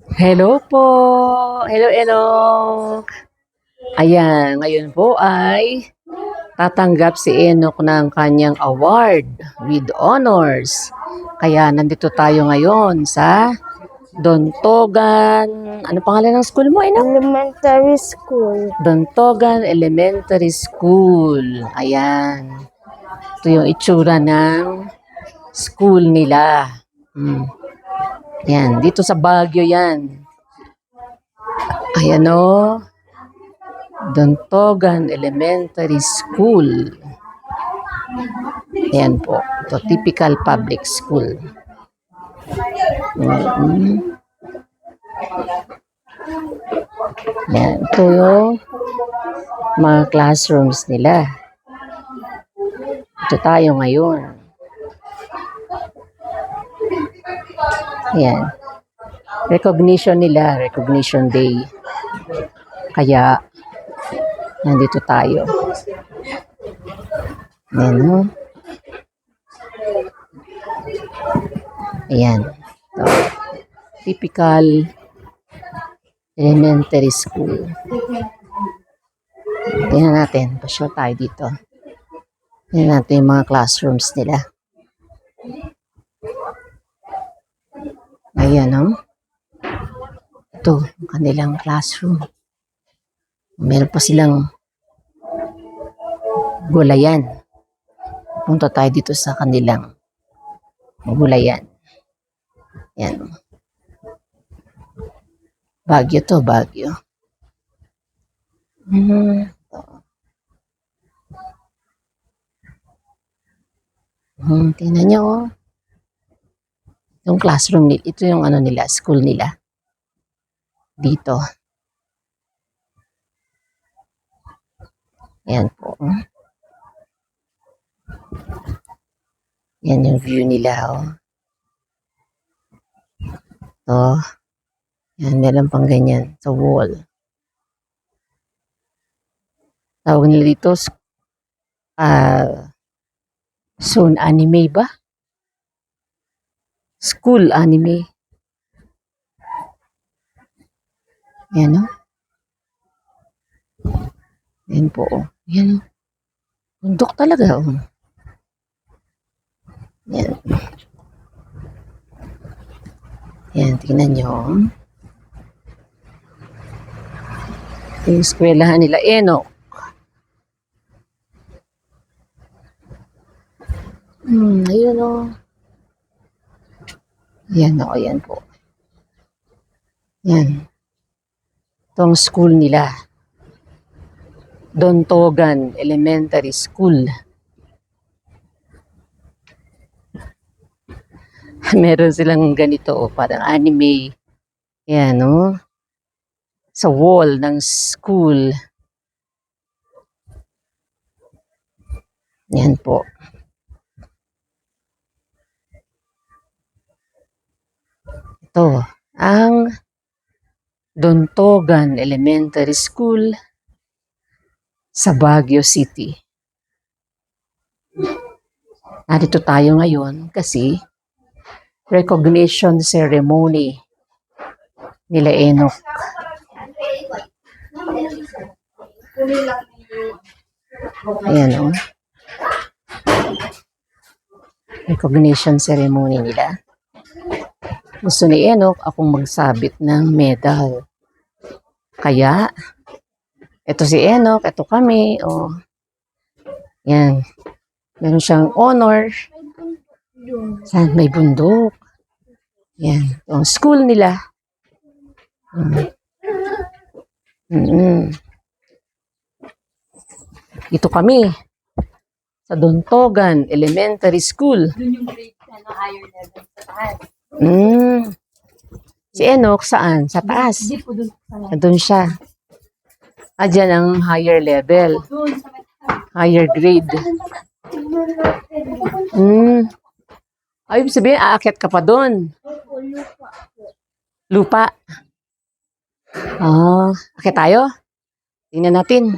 Hello po. Hello, hello. Ayan, ngayon po ay tatanggap si Enoch ng kanyang award with honors. Kaya nandito tayo ngayon sa Dontogan. Ano pangalan ng school mo, Enoch? Elementary school. Dontogan Elementary School. Ayan. Ito yung itsura ng school nila. Yan, dito sa Baguio yan. Ayan o. Dontogan Elementary School. Ayan po. Ito, typical public school. Ayan, ito yung mga classrooms nila. Ito tayo ngayon. Ayan. Recognition nila, recognition day. Kaya, nandito tayo. Ayan, no? Ayan. Ito. Typical elementary school. Tingnan natin. Pasyo tayo dito. Tingnan natin yung mga classrooms nila. Ayan, no? Ito, ang kanilang classroom. Meron pa silang gulayan. Punta tayo dito sa kanilang gulayan. Yan. Baguio to, Baguio. Tingnan nyo, oh. Yung classroom nila. Ito yung ano nila, school nila. Dito. Yan po. Yan yung view nila, oh. Ito. Yan, meron pang ganyan sa wall. Tawag nila dito, soon anime ba? School anime. Yan, no? Yan po, oh. Yan, oh. Bundok talaga, oh. Yan. Yan, tingnan nyo, oh. Yung eskwelahan nila, Enoch. Ayun, oh. Yan, oh, yan po. Yan. Itong school nila. Dontogan Elementary School. Meron silang ganito, oh, parang anime. Yan, no? Sa wall ng school. Yan po. Ito, ang Dontogan Elementary School sa Baguio City. Narito tayo ngayon kasi recognition ceremony nila Enoch. Ayan, oh. Recognition ceremony nila. Gusto ni Enoch akong magsabit ng medal. Kaya, ito si Enoch, ito kami, oh. Yan. Meron siyang honor. Saan may bundok. Yan. Ang school nila. Ito kami. Sa Dontogan Elementary School. Doon yung grade na higher level sa taas. Si Enoch saan? Sa taas. Hindi po doon sa taas. Doon siya. Dyan ang higher level. Doon sa Higher grade. Ay, sabihin, aakyat ka pa doon. Lupa. Akyat tayo? Tingnan natin.